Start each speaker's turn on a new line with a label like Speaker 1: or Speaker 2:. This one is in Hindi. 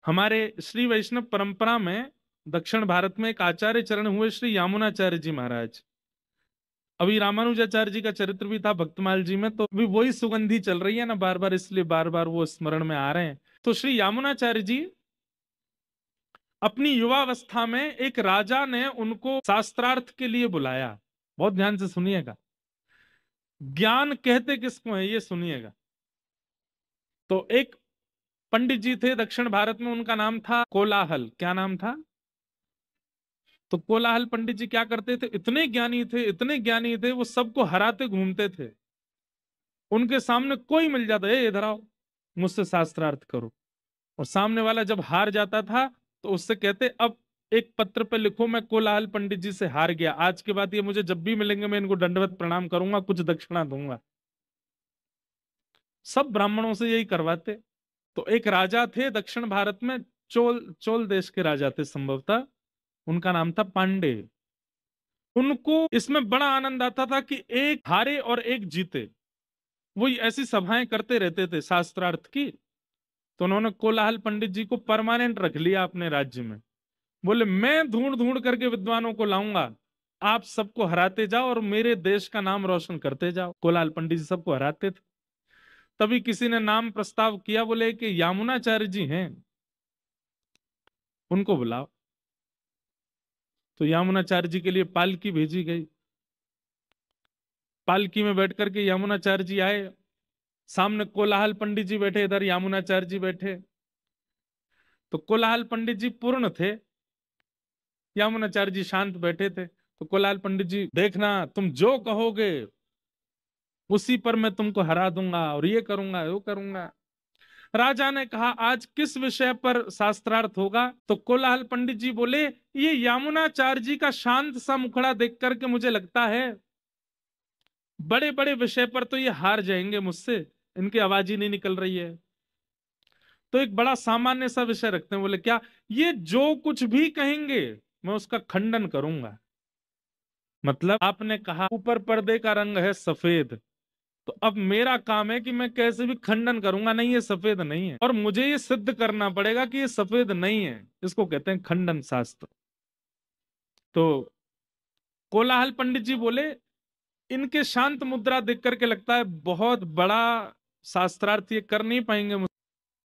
Speaker 1: हमारे श्री वैष्णव परंपरा में दक्षिण भारत में एक आचार्य चरण हुए श्री यामुनाचार्य जी महाराज। अभी रामानुजाचार्य जी का चरित्र भी था भक्तमाल जी में, तो अभी वही सुगंधी चल रही है ना बार बार, इसलिए बार बार वो स्मरण में आ रहे हैं। तो श्री यामुनाचार्य जी अपनी युवावस्था में एक राजा ने उनको शास्त्रार्थ के लिए बुलाया। बहुत ध्यान से सुनिएगा, ज्ञान कहते किसको है ये सुनिएगा। तो एक पंडित जी थे दक्षिण भारत में, उनका नाम था कोलाहल। क्या नाम था? तो कोलाहल पंडित जी क्या करते थे, इतने ज्ञानी थे, इतने ज्ञानी थे, वो सबको हराते घूमते थे। उनके सामने कोई मिल जाता, ए इधर आओ मुझसे शास्त्रार्थ करो। और सामने वाला जब हार जाता था तो उससे कहते, अब एक पत्र पे लिखो मैं कोलाहल पंडित जी से हार गया, आज के बाद ये मुझे जब भी मिलेंगे मैं इनको दंडवत प्रणाम करूंगा, कुछ दक्षिणा दूंगा। सब ब्राह्मणों से यही करवाते। तो एक राजा थे दक्षिण भारत में, चोल चोल देश के राजा थे संभवतः, उनका नाम था पांडे। उनको इसमें बड़ा आनंद आता था कि एक हारे और एक जीते। वो ऐसी सभाएं करते रहते थे शास्त्रार्थ की। तो उन्होंने कोलाहल पंडित जी को परमानेंट रख लिया अपने राज्य में। बोले मैं ढूंढ ढूंढ करके विद्वानों को लाऊंगा, आप सबको हराते जाओ और मेरे देश का नाम रोशन करते जाओ। कोलाहल पंडित जी सबको हराते थे। तभी किसी ने नाम प्रस्ताव किया, बोले कि यामुनाचार्य जी हैं, उनको बुलाओ। तो यामुनाचार्य जी के लिए पालकी भेजी गई। पालकी में बैठ करके यामुनाचार्य जी आए। सामने कोलाहल पंडित जी बैठे, इधर यामुनाचार्य जी बैठे। तो कोलाहल पंडित जी पूर्ण थे, यामुनाचार्य जी शांत बैठे थे। तो कोलाहल पंडित जी, देखना तुम जो कहोगे उसी पर मैं तुमको हरा दूंगा और ये करूंगा वो करूंगा। राजा ने कहा आज किस विषय पर शास्त्रार्थ होगा? तो कोलाहल पंडित जी बोले, ये यामुनाचार्य जी का शांत सा मुखड़ा देख करके मुझे लगता है बड़े बड़े विषय पर तो ये हार जाएंगे मुझसे, इनकी आवाज ही नहीं निकल रही है। तो एक बड़ा सामान्य सा विषय रखते हैं। बोले क्या? ये जो कुछ भी कहेंगे मैं उसका खंडन करूंगा। मतलब आपने कहा ऊपर पर्दे का रंग है सफेद, तो अब मेरा काम है कि मैं कैसे भी खंडन करूंगा, नहीं ये सफेद नहीं है, और मुझे ये सिद्ध करना पड़ेगा कि ये सफेद नहीं है। इसको कहते हैं खंडन शास्त्र। तो कोलाहल पंडित जी बोले, इनके शांत मुद्रा देख करके लगता है बहुत बड़ा शास्त्रार्थ ये कर नहीं पाएंगे।